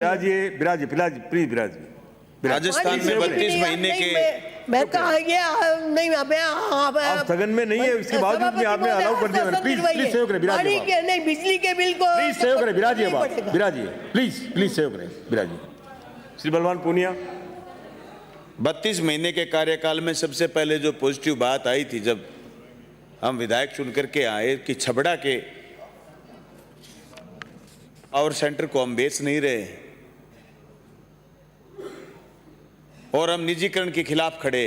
बिराजिए please Rajasthan में 32 महीने के मैं कहा ये नहीं आप स्थगन में नहीं है, इसके बावजूद भी आपने अलाउ कर दिया। प्लीज सहयोग करें, बिराजिए नहीं बिजली के बिल को प्लीज सहयोग करें, बिराजिए प्लीज सहयोग करें, बिराजिए। श्री बलवान पूनिया। 32 महीने के कार्यकाल में सबसे पहले जो पॉजिटिव बात आई थी, जब हम विधायक चुन करके आए कि छबड़ा के पावर सेंटर को हम बेच नहीं रहे और हम निजीकरण के खिलाफ खड़े।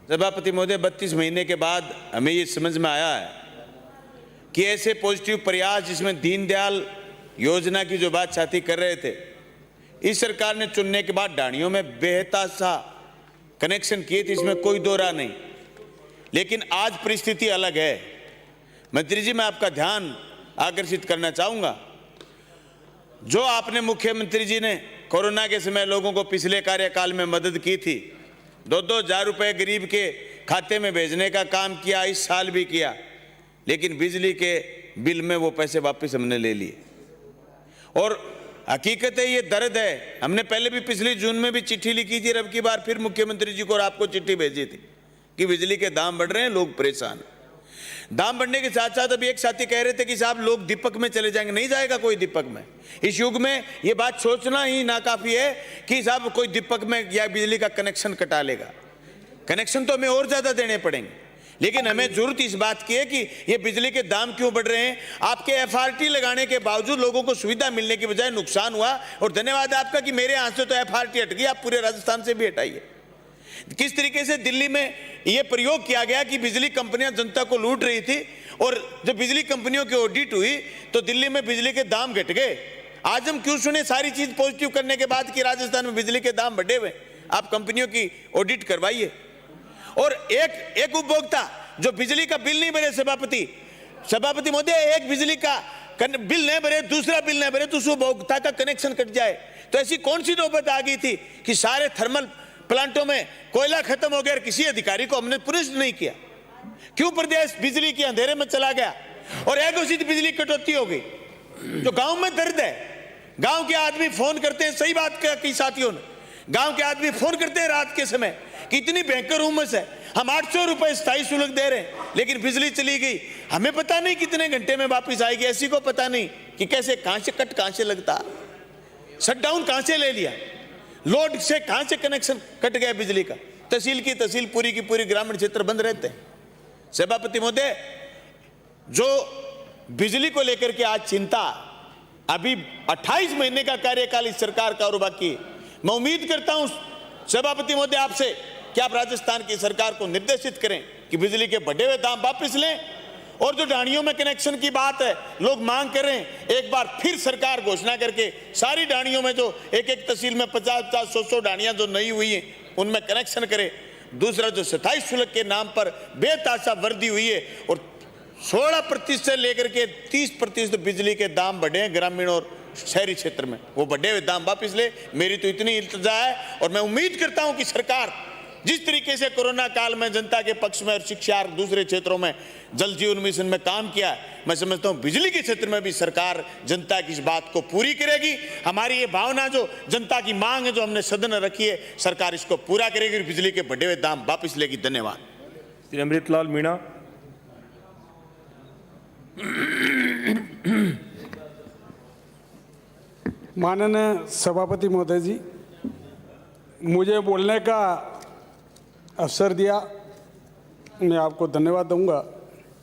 सभापति महोदय, 32 महीने के बाद हमें ये समझ में आया है कि ऐसे पॉजिटिव प्रयास जिसमें दीनदयाल योजना की जो बात साथी कर रहे थे, इस सरकार ने चुनने के बाद डाणियों में बेहताशा कनेक्शन किए थे, इसमें कोई दो राह नहीं। लेकिन आज परिस्थिति अलग है। मंत्री जी, मैं आपका ध्यान आकर्षित करना चाहूंगा, जो आपने मुख्यमंत्री जी ने कोरोना के समय लोगों को पिछले कार्यकाल में मदद की थी, 2-2 हज़ार रुपए गरीब के खाते में भेजने का काम किया, इस साल भी किया, लेकिन बिजली के बिल में वो पैसे वापस हमने ले लिए। और हकीकत है, ये दर्द है। हमने पहले भी पिछली जून में भी चिट्ठी लिखी थी, अब की बार फिर मुख्यमंत्री जी को और आपको चिट्ठी भेजी थी कि बिजली के दाम बढ़ रहे हैं, लोग परेशान हैं। दाम बढ़ने के साथ साथ अभी एक साथी कह रहे थे कि साहब लोग दीपक में चले जाएंगे। नहीं जाएगा कोई दीपक में। इस युग में ये बात सोचना ही नाकाफी है कि साहब कोई दीपक में या बिजली का कनेक्शन कटा लेगा। कनेक्शन तो हमें और ज्यादा देने पड़ेंगे, लेकिन हमें जरूरत इस बात की है कि ये बिजली के दाम क्यों बढ़ रहे हैं। आपके एफआरटी लगाने के बावजूद लोगों को सुविधा मिलने की बजाय नुकसान हुआ। और धन्यवाद आपका कि मेरे यहाँ से तो एफआरटी हट गई, आप पूरे राजस्थान से भी हटाइए। किस तरीके से दिल्ली में यह प्रयोग किया गया कि बिजली कंपनियां जनता को लूट रही थी, और जब बिजली कंपनियों की ऑडिट हुई तो दिल्ली में बिजली के दाम घट गए। आज हम क्यों सुने सारी चीज पॉजिटिव करने के बाद कि राजस्थान में बिजली के दाम बढ़े हुए। आप कंपनियों की ऑडिट करवाइए। और एक उपभोक्ता जो बिजली का बिल नहीं भरे, सभापति महोदय, एक बिजली का बिल नहीं भरे, दूसरा बिल नहीं भरे तो उस उपभोक्ता का कनेक्शन कट जाए। तो ऐसी कौन सी नौबत आ गई थी कि सारे थर्मल प्लांटों में कोयला खत्म हो गया और किसी अधिकारी को हमने पुनिश नहीं किया। क्यों प्रदेश बिजली के अंधेरे में चला गया और एक उसी बिजली कटौती हो गई। जो गांव में दर्द है, गांव के आदमी फोन करते हैं, सही बात की साथियों ने, गांव के आदमी फोन करते हैं रात के समय कि इतनी भयंकर उमस है, हम 800 रुपए स्थायी शुल्क दे रहे हैं, लेकिन बिजली चली गई, हमें पता नहीं कितने घंटे में वापिस आएगी। ऐसी को पता नहीं कि कैसे कहां से लगता, शटडाउन कहां से ले लिया, लोड से कहां से कनेक्शन कट गया बिजली का। तहसील की तहसील, पूरी की पूरी ग्रामीण क्षेत्र बंद रहते हैं। सभापति महोदय, जो बिजली को लेकर के आज चिंता, अभी 28 महीने का कार्यकाल इस सरकार का और बाकी, मैं उम्मीद करता हूं सभापति महोदय आपसे कि आप राजस्थान की सरकार को निर्देशित करें कि बिजली के बढ़े हुए दाम वापस लें। और जो डाणियों में कनेक्शन की बात है, लोग मांग कर रहे हैं, एक बार फिर सरकार घोषणा करके सारी डाणियों में जो एक तहसील में 50-50, 100-100 डाणियां जो नई हुई हैं उनमें कनेक्शन करे। दूसरा, जो स्थायी शुल्क के नाम पर बेताशा वृद्धि हुई है और 16% से लेकर के 30% बिजली के दाम बढ़े हैं ग्रामीण और शहरी क्षेत्र में, वो बढ़े हुए दाम वापिस ले। मेरी तो इतनी इल्तिजा है और मैं उम्मीद करता हूं कि सरकार जिस तरीके से कोरोना काल में जनता के पक्ष में और शिक्षा और दूसरे क्षेत्रों में जल जीवन मिशन में काम किया, मैं समझता हूं बिजली के क्षेत्र में भी सरकार जनता की इस बात को पूरी करेगी। हमारी ये भावना, जो जनता की मांग है, जो हमने सदन में रखी है, सरकार इसको पूरा करेगी, बिजली के बढ़े हुए दाम वापिस लेगी। धन्यवाद। श्री अमृतलाल मीणा। माननीय सभापति महोदय जी, मुझे बोलने का अवसर दिया, मैं आपको धन्यवाद दूंगा।